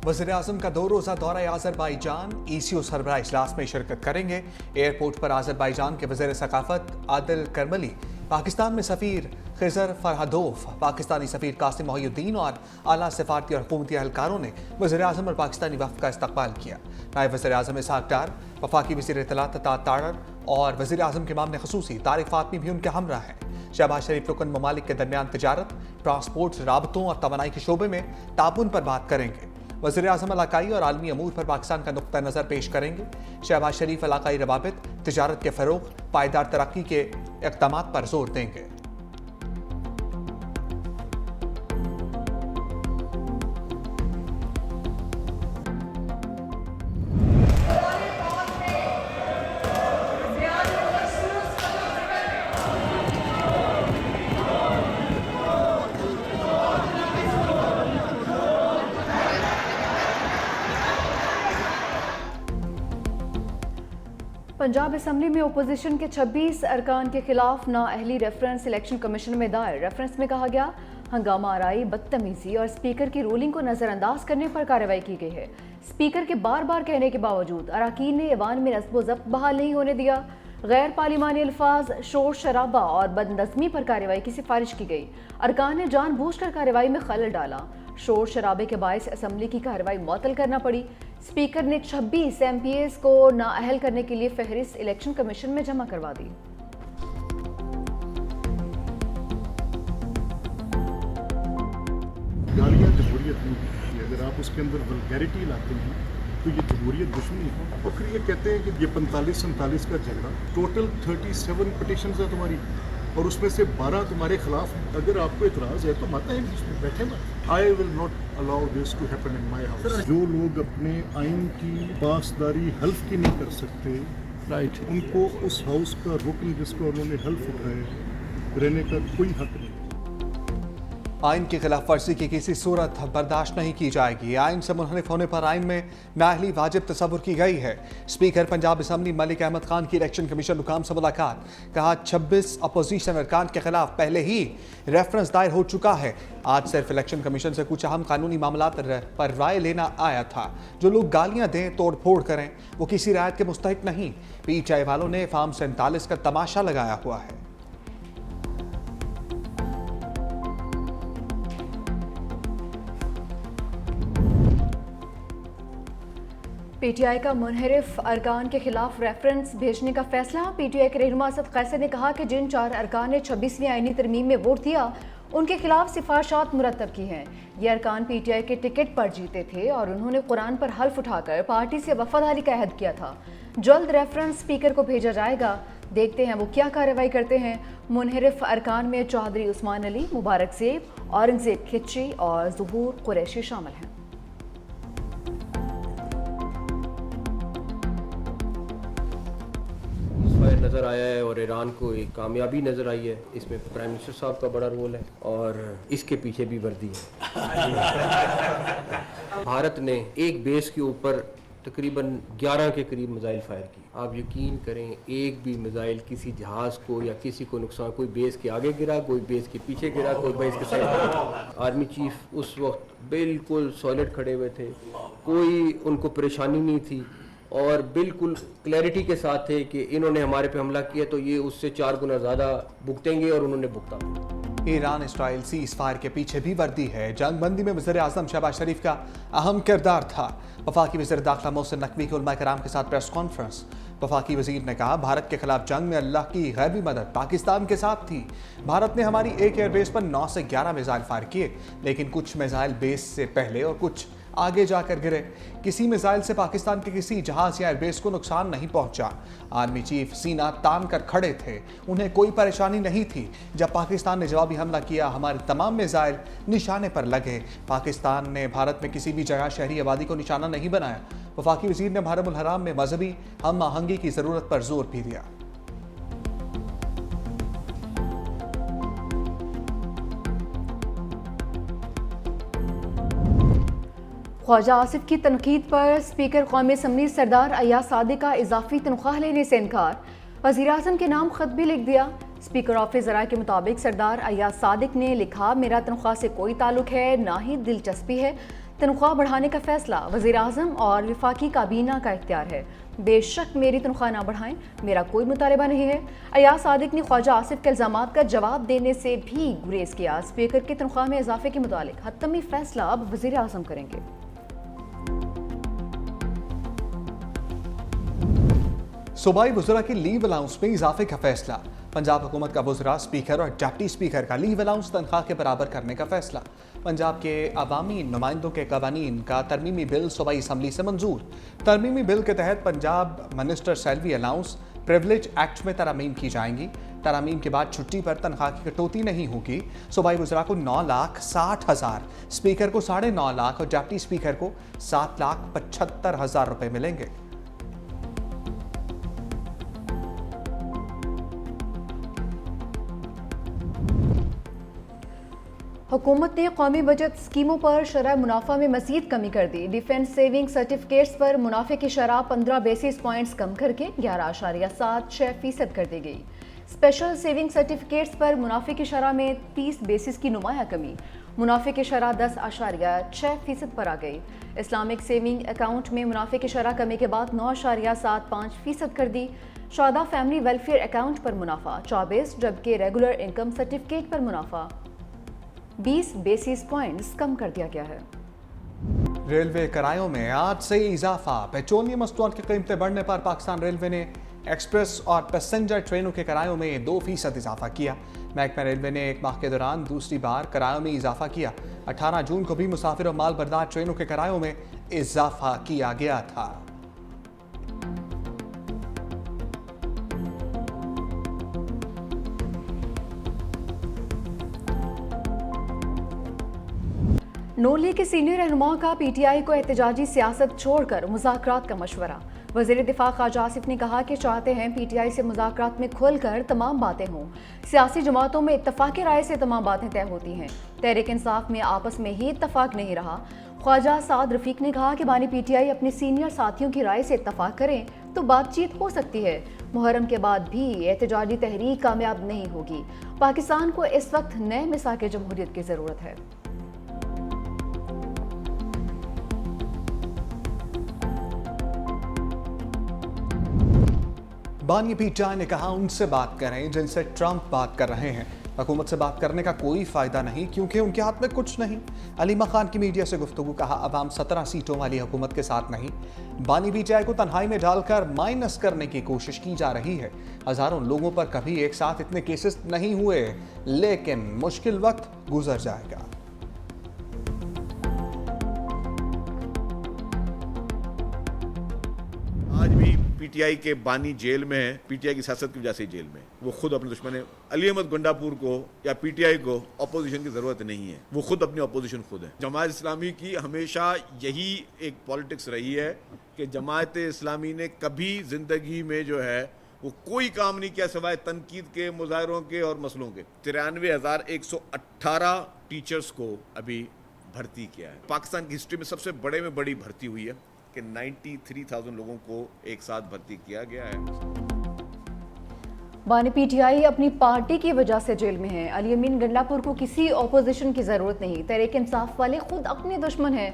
वज़ीर-ए-आज़म का 2 रोज़ा दौरा आज़रबाईजान, ECO सरबराह इजलास में शिरकत करेंगे। एयरपोर्ट पर आज़रबाईजान के वज़ीर सकाफ़त आदिल करमली, पाकिस्तान में सफ़ीर खिज़र फरहादोव, पाकिस्तानी सफ़ीर कासिम मोहिउद्दीन और आला सफ़ारती और हुकूमती एहलकारों ने वज़ीर-ए-आज़म और पाकिस्तानी वफ़द का इस्तकबाल किया। नायब वज़ीर-ए-आज़म इसहाक डार, वफाकी वज़ीर इत्तलात ताड़र और वज़ीर-ए-आज़म के मामले ख़ुसूसी तारिक फ़ातमी भी उनके हमरा हैं। शहबाज शरीफ रुकन ममालिक के दरमियान तिजारत, ट्रांसपोर्ट, राबतों और तवानाई के शोबे में ताउन पर बात करेंगे। वज़ीर-ए-आज़म इलाकाई और आलमी अमूर पर पाकिस्तान का नुक्ता नज़र पेश करेंगे। शहबाज शरीफ इलाकाई रवाबित, तिजारत के फ़रोग़, पायदार तरक्की के इक़दामात पर जोर देंगे। पंजाब असम्बली में ओपोजिशन के 26 अरकान के खिलाफ नाअहली रेफरेंस इलेक्शन कमीशन में दायर। रेफरेंस में कहा गया हंगामा आराई, बदतमीजी और स्पीकर की रूलिंग को नज़रअंदाज करने पर कार्रवाई की गई है। स्पीकर के बार बार कहने के बावजूद अरकान ने ऐवान में नस्ब व ज़ब्त बहाल नहीं होने दिया। गैर पार्लिमानी अल्फाज, शोर शराबा और बदनज़मी पर कार्रवाई की सिफारिश की गई। अरकान ने जानबूझकर कार्रवाई में खलल डाला। शोर शराबे के बायस असम्बली की कार्रवाई मुअत्तल करना पड़ी। स्पीकर ने 26 MPs को नाअहल करने के लिए फहरिस्त इलेक्शन कमीशन में जमा करवा दी। गालियाँ जमहूरियत नहीं है, अगर आप उसके अंदर वल्गैरिटी लाते हैं तो ये जमहूरियत दुश्मनी है। और फिर ये कहते हैं कि ये 45-47 का झगड़ा, टोटल 37 पिटिशन है तुम्हारी और उसमें से 12 तुम्हारे खिलाफ। अगर आपको इतराज़ है तो माता है इसमें बैठे मत। I will not allow this to happen in my house. जो लोग अपने आइन की पासदारी हल्फ की नहीं कर सकते, राइट, उनको उस हाउस का रुकन जिसको उन्होंने हल्फ उठाए रहने का कोई हक नहीं। आइन की खिलाफ वर्जी की किसी सूरत बर्दाश्त नहीं की जाएगी। आइन से मुनहरिफ होने पर आइन में नाअहली वाजिब तस्वुर की गई है। स्पीकर पंजाब असम्बली मलिक अहमद खान की इलेक्शन कमीशन हुकाम से मुलाकात। कहा 26 अपोजिशन अरकान के खिलाफ पहले ही रेफरेंस दायर हो चुका है। आज सिर्फ इलेक्शन कमीशन से कुछ अहम कानूनी मामला पर राय लेना आया था। जो लोग गालियां दें, तोड़ फोड़ करें, वो किसी रायत के मुस्तहिक नहीं। PTI वालों ने फार्म 47 का तमाशा लगाया हुआ है। PTI का मुनहरिफ अरकान के खिलाफ रेफरेंस भेजने का फैसला। PTI के रहनुमा असद कैसर ने कहा कि जिन 4 अरकान ने 26वीं आईनी तरमीम में वोट दिया उनके खिलाफ सिफारशात मुरतब की हैं। ये अरकान PTI के टिकट पर जीते थे और उन्होंने कुरान पर हल्फ उठाकर पार्टी से वफादारी का अहद किया था। जल्द रेफरेंस स्पीकर को भेजा जाएगा। देखते हैं वो क्या कार्रवाई करते हैं। मुनहरिफ अरकान में चौधरी उस्मान अली, मुबारक ज़ेब, औरंगज़ेब खिच्ची और ज़ुहूर कुरैशी शामिल हैं। नज़र आया है और ईरान को एक कामयाबी नज़र आई है। इसमें प्राइम मिनिस्टर साहब का बड़ा रोल है और इसके पीछे भी वर्दी है। भारत ने एक बेस के ऊपर तकरीबन 11 के करीब मिसाइल फायर की। आप यकीन करें, एक भी मिसाइल किसी जहाज़ को या किसी को नुकसान, कोई बेस के आगे गिरा, कोई बेस के पीछे गिरा, कोई बेस के साइड। आर्मी चीफ उस वक्त बिल्कुल सॉलिड खड़े हुए थे, कोई उनको परेशानी नहीं थी और बिल्कुल क्लैरिटी के साथ थे कि इन्होंने हमारे पे हमला किया तो ये उससे 4 गुना ज़्यादा भुगतेंगे और उन्होंने भुगता। ईरान इसराइल सीज़ फायर के पीछे भी वर्दी है। जंग बंदी में वज़ीर-ए-आज़म शहबाज शरीफ का अहम किरदार था। वफाकी वज़ीर दाखिला मोहसिन नकवी के उलमा कराम के साथ प्रेस कॉन्फ्रेंस। वफाकी वज़ीर ने कहा भारत के खिलाफ जंग में अल्लाह की गैबी मदद पाकिस्तान के साथ थी। भारत ने हमारी एक एयरबेस पर 9 से 11 मिसाइल फायर किए, लेकिन कुछ मिसाइल बेस से पहले और कुछ आगे जाकर गिरे। किसी मिसाइल से पाकिस्तान के किसी जहाज या एयरबेस को नुकसान नहीं पहुंचा। आर्मी चीफ सीना तान कर खड़े थे, उन्हें कोई परेशानी नहीं थी। जब पाकिस्तान ने जवाबी हमला किया, हमारे तमाम मिसाइल निशाने पर लगे। पाकिस्तान ने भारत में किसी भी जगह शहरी आबादी को निशाना नहीं बनाया। वफाकी वज़ीर ने मुहर्रम उल हराम में मजहबी हम आहंगी की ज़रूरत पर जोर भी दिया। ख्वाजा आसिफ की तनकीद पर स्पीकर कौमी असम्बली सरदार अय्याज सादिक का इजाफी तनख्वाह लेने से इनकार। वज़ीर-ए-आज़म के नाम खत भी लिख दिया। स्पीकर ऑफिस ज़राए के मुताबिक सरदार अय्याज सादिक ने लिखा, मेरा तनख्वाह से कोई ताल्लुक है, ना ही दिलचस्पी है। तनख्वाह बढ़ाने का फैसला वज़ीर-ए-आज़म और वफाकी काबीना का इख्तियार है। बेशक मेरी तनख्वाह ना बढ़ाएं, मेरा कोई मुतालबा नहीं है। अयाज सादिक ने ख्वाजा आसिफ के इल्ज़ामात का जवाब देने से भी गुरेज किया। स्पीकर की तनख्वाह में इजाफे के मुतालिक हतमी फैसला अब वज़ीर-ए-आज़म करेंगे। सूबाई वज़रा की लीव अलाउंस में इजाफे का फैसला। पंजाब हुकूमत का वज़रा, स्पीकर और डिप्टी स्पीकर का लीव अलाउंस तनख्वाह के बराबर करने का फैसला। पंजाब के अवामी नुमाइंदों के कवानीन का तरमीमी बिल सूबाई असम्बली से मंजूर। तरमीमी बिल के तहत Punjab minister salary allowance privilege act में तरमीम की जाएंगी। तरमीम के बाद छुट्टी पर तनख्वाह की कटौती नहीं होगी। सूबाई वज़रा को 9,60,000, स्पीकर को 9.5 लाख और डिप्टी स्पीकर को 7,75,000 रुपये मिलेंगे। हुकूमत ने कौमी बचत स्कीमों पर शरह मुनाफा में मज़ीद कमी कर दी। डिफेंस सेविंग सर्टिफिकेट्स पर मुनाफे की शरह 15 बेसिस पॉइंट्स कम करके 11.76% कर दी गई। स्पेशल सेविंग सर्टिफिकेट्स पर मुनाफे की शरह में 30 बेसिस की नुमाया कमी, मुनाफे की शरह 10.6% पर आ गई। इस्लामिक सेविंग अकाउंट में मुनाफे की शरह कमी के बाद 9.75% कर दी। शौदा फैमिली वेलफेयर अकाउंट पर मुनाफा 24, जबकि रेगुलर इनकम सर्टिफिकेट पर मुनाफा 20 बेसिस पॉइंट्स कम कर दिया गया है। रेलवे किरायों में आज से इजाफा। पेट्रोलियम मस्तूआत की कीमतें बढ़ने पर पाकिस्तान रेलवे ने एक्सप्रेस और पैसेंजर ट्रेनों के किरायों में 2% इजाफा किया। महकमा रेलवे ने एक माह के दौरान दूसरी बार किरायों में इजाफा किया। 18 जून को भी मुसाफिर और माल बरदार ट्रेनों के किरायों में इजाफा किया गया था। नून लीग के सीनियर रहनुमा का पीटीआई को एहतजाजी सियासत छोड़कर मुज़ाकरात का मशवरा। वज़ीर दिफा ख्वाजा आसिफ ने कहा कि चाहते हैं पीटीआई से मुज़ाकरात में खुलकर तमाम बातें हों। सियासी जमातों में इत्तफाक़ी राय से तमाम बातें तय होती हैं। तहरीक इंसाफ में आपस में ही इत्तफाक नहीं रहा। ख्वाजा साद रफीक ने कहा कि बानी पीटीआई अपने सीनियर साथियों की राय से इत्तफाक करें तो बातचीत हो सकती है। मुहर्रम के बाद भी एहतजाजी तहरीक कामयाब नहीं होगी। पाकिस्तान को इस वक्त नए मिसाक जमहूरियत की ज़रूरत है। बानी पीटीआई ने कहा उनसे बात करें जिनसे ट्रंप बात कर रहे हैं। हुकूमत से बात करने का कोई फ़ायदा नहीं क्योंकि उनके हाथ में कुछ नहीं। अलीमा खान की मीडिया से गुफ्तगू। कहा अवाम 17 सीटों वाली हुकूमत के साथ नहीं। बानी पीटीआई को तन्हाई में डालकर माइनस करने की कोशिश की जा रही है। हज़ारों लोगों पर कभी एक साथ इतने केसेस नहीं हुए, लेकिन मुश्किल वक्त गुजर जाएगा। आज भी पीटीआई के बानी जेल में है, पीटीआई की सियासत की वजह से जेल में। वो खुद अपने दुश्मन है। अली अहमद गुंडापुर को या पीटीआई को अपोजिशन की जरूरत नहीं है, वो खुद अपनी अपोजिशन खुद है। जमात इस्लामी की हमेशा यही एक पॉलिटिक्स रही है कि जमात इस्लामी ने कभी जिंदगी में जो है वो कोई काम नहीं किया सिवाय तनकीद के, मुजाहरों के और मसलों के। 93,118 टीचर्स को अभी भर्ती किया है। पाकिस्तान की हिस्ट्री में सबसे बड़े में बड़ी भर्ती हुई है कि 93,000 लोगों को एक साथ भर्ती किया गया है। बानी पीटीआई अपनी पार्टी की वजह से जेल में है। अली अमीन गंडापुर को किसी ऑपोजिशन की जरूरत नहीं। तहरीक इंसाफ वाले खुद अपने दुश्मन हैं।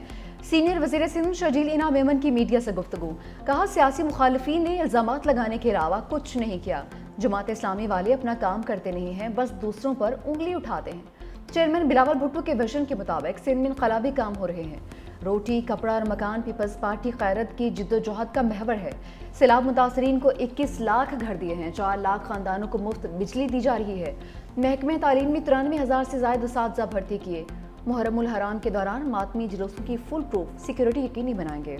सीनियर वज़ीर सिंध शर्जील इनाम मेमन की मीडिया से गुफ्तगू। कहा सियासी मुखालिफिन ने इल्ज़ामात लगाने के अलावा कुछ नहीं किया। जमात इस्लामी वाले अपना काम करते नहीं हैं, बस दूसरों पर उंगली उठाते हैं। चेयरमैन बिलावल भुट्टो के विजन के मुताबिक सिंध में इनकलाबी काम हो रहे हैं। रोटी, कपड़ा और मकान पीपल्स पार्टी क़यादत की जिद्दोजहद का महवर है। सैलाब मुतासरीन को 21 लाख घर दिए हैं। 4 लाख खानदानों को मुफ्त बिजली दी जा रही है। महकमे तालीम में 93,000 से ज़ायद उस्ताद भर्ती किए। मुहर्रमुल हराम के दौरान मातमी जुलूसों की फुल प्रूफ सिक्योरिटी यकीनी बनाएंगे।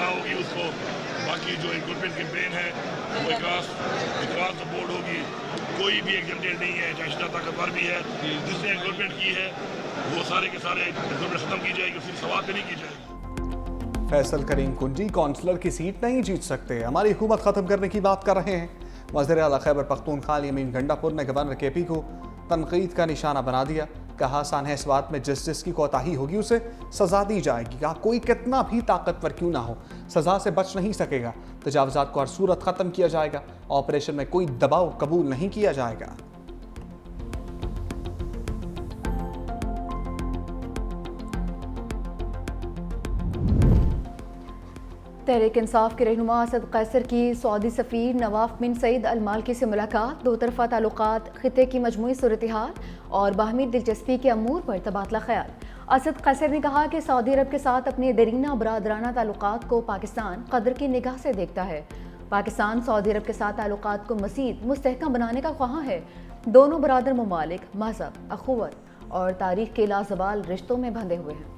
होगी उसको। बाकी जो रिक्रूटमेंट कैंपेन है वो विकास बोर्ड होगी। कोई भी एग्जामिनेट नहीं है, चाहे ताकतवर भी है, जिसने रिक्रूटमेंट की है वो सारे के सारे रिक्रूटमेंट खत्म की जाएगी, फिर सवाल नहीं की जाएगी। फैसल करीम कुंजी काउंसलर की सीट नहीं जीत सकते, हमारी हुकूमत खत्म करने की बात कर रहे हैं। वज़ीर आला खैबर पख्तूनख्वा अली अमीन गंडापुर ने गवर्नर केपी को तनकीद का निशाना बना दिया। कहा सानह इस बात में जिस जिसकी कोताही होगी उसे सजा दी जाएगी। कहा कोई कितना भी ताकतवर क्यों ना हो सजा से बच नहीं सकेगा। तजावुज़ात को हर सूरत ख़त्म किया जाएगा। ऑपरेशन में कोई दबाव कबूल नहीं किया जाएगा। तहरीक इंसाफ के रहनुमा असद कैसर की सऊदी सफ़ीर नवाफ बिन सईद अल मालकी से मुलाकात, दो तरफ़ा ताल्लुकात, खिते की मजमूई सूरत-ए-हाल और बाहमी दिलचस्पी के अमूर पर तबादला ख्याल। असद कैसर ने कहा कि सऊदी अरब के साथ अपने दरीना बरादराना ताल्लुकात को पाकिस्तान कदर की निगाह से देखता है। पाकिस्तान सऊदी अरब के साथ ताल्लुकात को मज़ीद मुस्तहकम बनाने का ख्वाह है। दोनों बरादर ममालिक मज़हब, अखुवत और तारीख के लाजवाल रिश्तों में बंधे हुए हैं।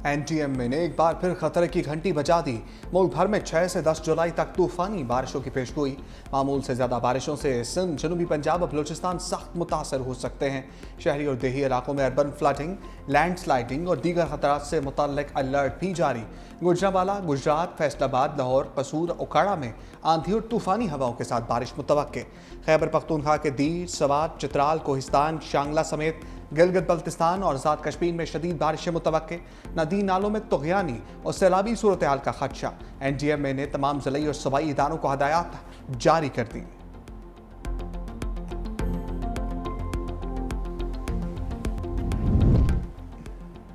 एनटीएम ने एक बार फिर खतरे की घंटी बजा दी। मुल्क भर में 6 से 10 जुलाई तक तूफानी बारिशों की पेशगोई। मामूल से ज़्यादा बारिशों से सिंध, जनूबी पंजाब और बलूचिस्तान सख्त मुतासर हो सकते हैं। शहरी और देही इलाकों में अर्बन फ्लडिंग, लैंडस्लाइडिंग और दीगर खतरात से मुतल्लिक अलर्ट भी जारी। गुजरांवाला, गुजरात, फैसलाबाद, लाहौर, कसूर, ओकाड़ा में आंधी और तूफानी हवाओं के साथ बारिश मुतवक्के। खैबर पख्तूनख्वा के दीर, सवात, चित्राल, कोहिस्तान, शांगला समेत गिलगित बल्तिस्तान और आज़ाद कश्मीर में शदीद बारिशें मुतवक्के। नदी नालों में तुग़यानी और सैलाबी सूरत हाल का खदशा। एनडीएम ने तमाम ज़िले और सूबाई इदारों को हदायत जारी कर दी।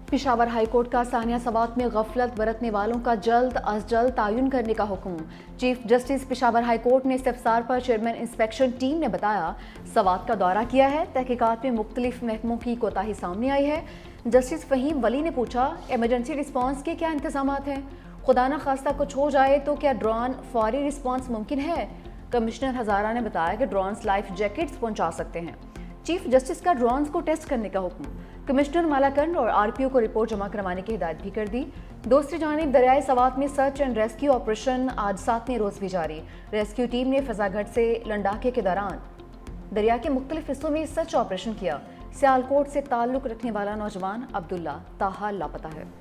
पेशावर हाईकोर्ट का सानिया सवात में गफलत बरतने वालों का जल्द अज जल्द तायुन करने का हुक्म। चीफ जस्टिस पेशावर हाईकोर्ट ने इस्तफसार पर चेयरमैन इंस्पेक्शन टीम ने बताया, सवात का दौरा किया है, तहकीकात में मुख्तलिफ महकमों की कोताही सामने आई है। जस्टिस फ़हीम वली ने पूछा, इमरजेंसी रिस्पॉन्स के क्या इंतजाम हैं? खुदा न खास्ता कुछ हो जाए तो क्या ड्रोन फौरी रिस्पॉन्स मुमकिन है? कमिश्नर हज़ारा ने बताया कि ड्रोन्स लाइफ जैकेट्स पहुंचा सकते हैं। चीफ जस्टिस का ड्रोन्स को टेस्ट करने का हुक्म। कमिश्नर मालाकंड और आरपीओ को रिपोर्ट जमा करवाने की हिदायत भी कर दी। दूसरी जानिब दरियाए सवात में सर्च एंड रेस्क्यू ऑपरेशन आज 7वें रोज भी जारी। रेस्क्यू टीम ने फजागढ़ से लंडाके के दौरान दरिया के मुख्तलिफ हिस्सों में सर्च ऑपरेशन किया। सियालकोट से ताल्लुक रखने वाला नौजवान अब्दुल्ला ताहाल लापता है।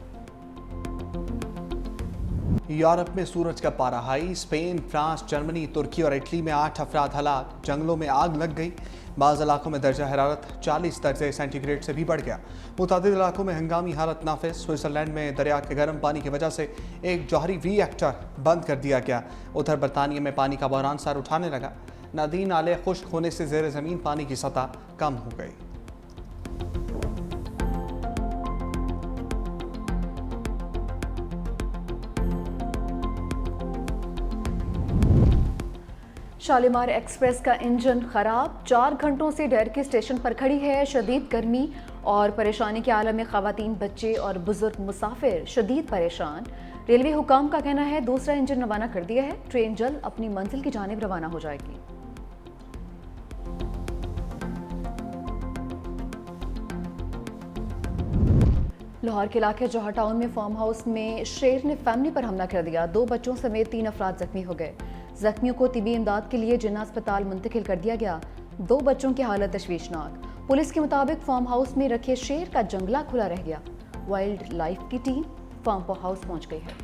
यूरोप में सूरज का पारा हाई। स्पेन, फ्रांस, जर्मनी, तुर्की और इटली में 8 अफराद हलाक। जंगलों में आग लग गई। बाज़ इलाकों में दर्जा हरारत 40 दर्जे सेंटीग्रेड से भी बढ़ गया। मुतादिद इलाकों में हंगामी हालत नाफिज। स्विट्ज़रलैंड में दरिया के गर्म पानी की वजह से एक जौहरी रिएक्टर बंद कर दिया गया। उधर बरतानिया में पानी का बहरान सर उठाने लगा। नदी नाले खुश्क होने से ज़ेर ज़मीन पानी की सतह कम हो गई। शालीमार एक्सप्रेस का इंजन खराब, 4 घंटों से डरकी स्टेशन पर खड़ी है। शदीद गर्मी और परेशानी के आलम में खवातीन, बच्चे और बुजुर्ग मुसाफिर शदीद परेशान। रेलवे हुकाम का कहना है दूसरा इंजन रवाना कर दिया है। ट्रेन जल्द अपनी मंजिल की जानिब रवाना हो जाएगी। लाहौर के इलाके जौहर टाउन में फार्म हाउस में शेर ने फैमिली पर हमला कर दिया। 2 बच्चों समेत 3 अफराद जख्मी हो गए। जख्मियों को तिबी इमदाद के लिए जिन्ना अस्पताल मुंतकिल कर दिया गया। 2 बच्चों की हालत तशवीशनाक। पुलिस के मुताबिक फार्म हाउस में रखे शेर का जंगला खुला रह गया। वाइल्ड लाइफ की टीम फार्म हाउस पहुंच गई है।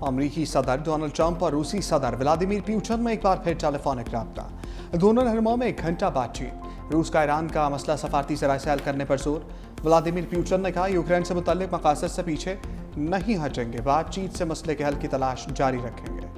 अमरीकी सदर डोनाल्ड ट्रंप और रूसी सदर व्लादिमीर पुतिन में एक बार फिर टेलीफोनिक रब्ता। दोनों रहनुमाओं में 1 घंटा बातचीत। रूस का ईरान का मसला सफारती ज़राए से हल करने पर जोर। व्लादिमीर पुतिन ने कहा यूक्रेन से मुतल्लिक मकासद से पीछे नहीं हटेंगे, बातचीत से मसले के हल की तलाश जारी रखेंगे।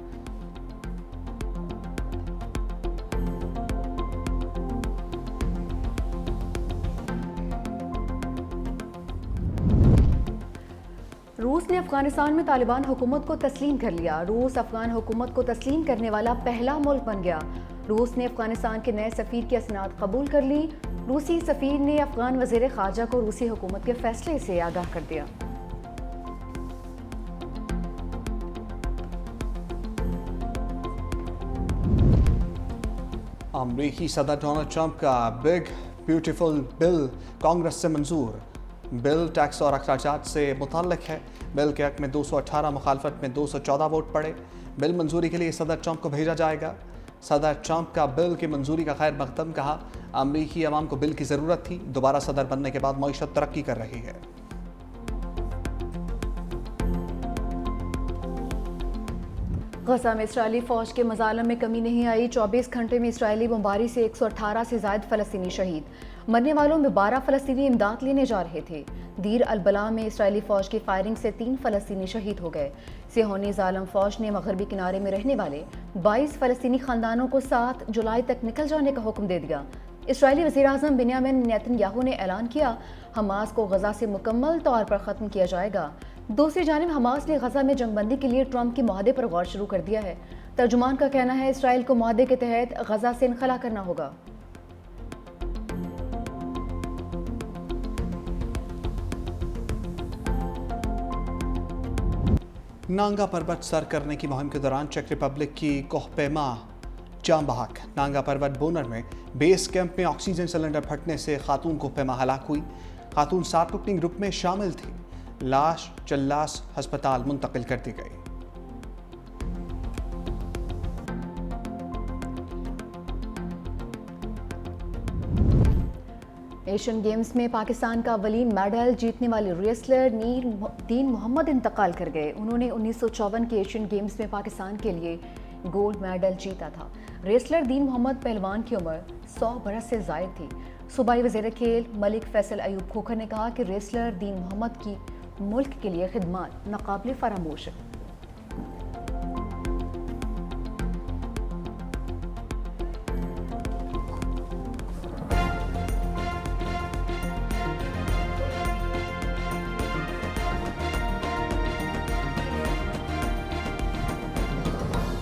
रूस ने अफगानिस्तान में तालिबान हुकूमत को तस्लीम कर लिया। रूस अफगान हुकूमत को तस्लीम करने वाला पहला मुल्क बन गया। रूस ने अफगानिस्तान के नए सफीर की असनाद कबूल कर ली। रूसी सफीर ने अफगान वज़ीर ख़ारजा को रूसी हुकूमत के फैसले से आगाह कर दिया। अमरीकी सदर डोनाल्ड ट्रंप का बिग ब्यूटीफुल बिल कांग्रेस से मंजूर। बिल टैक्स और अखराजात से मुताल्लिक है। बिल के हक में 218, मुखालफत में 214 वोट पड़े। बिल मंजूरी के लिए सदर ट्रंप को भेजा जाएगा। सदर ट्रंप का बिल की मंजूरी का खैर मकदम कहा। अमरीकी अवाम को बिल की ज़रूरत थी। दोबारा सदर बनने के बाद मईशत तरक्की कर रही है। गजा में इसराइली फ़ौज के मजालम में कमी नहीं आई। 24 घंटे में इसराइली बमबारी से 118 से ज़ायद फ़लस्तीनी शहीद। मरने वालों में 12 फ़लस्तीनी इमदाद लेने जा रहे थे। दीर अल-बला में इसराइली फ़ौज की फायरिंग से 3 फ़लस्तीनी शहीद हो गए। सिहोनी ज़ालिम फ़ौज ने मगरबी किनारे में रहने वाले 22 फ़लस्तीनी ख़ानदानों को 7 जुलाई तक निकल जाने का हुक्म दे दिया। इसराइली वज़ीर-ए-आज़म बिन्यामिन नेतन्याहू ने ऐलान किया, हमास को गजा से मुकम्मल तौर पर ख़त्म किया जाएगा। दूसरी जानिब हमास ने गजा में जंगबंदी के लिए ट्रंप के मुआहदे पर गौर शुरू कर दिया है। तर्जुमान का कहना है इसराइल को मुआहदे के तहत गजा से इनखला करना होगा। नांगा पर्वत सर करने की मुहिम के दौरान चेक रिपब्लिक की कोहपेमा जाम बहक। नांगा पर्वत बोनर में बेस कैंप में ऑक्सीजन सिलेंडर फटने से खातून कोहपेमा हलाक हुई। खातून 7 रुकनी ग्रुप में शामिल थी। लाश चल्लास अस्पताल मुंतकिल कर दी गई। एशियन गेम्स में पाकिस्तान का अव्वलीन मेडल जीतने वाले रेसलर दीन मोहम्मद इंतकाल कर गए। उन्होंने 1954 के एशियन गेम्स में पाकिस्तान के लिए गोल्ड मेडल जीता था। रेसलर दीन मोहम्मद पहलवान की उम्र 100 बरस से ज़ायद थी। सूबाई वज़ीर खेल मलिक फैसल अयूब खोखर ने कहा कि रेसलर दीन मोहम्मद की मुल्क के लिए खिदमत नाकाबिले फरामोश है।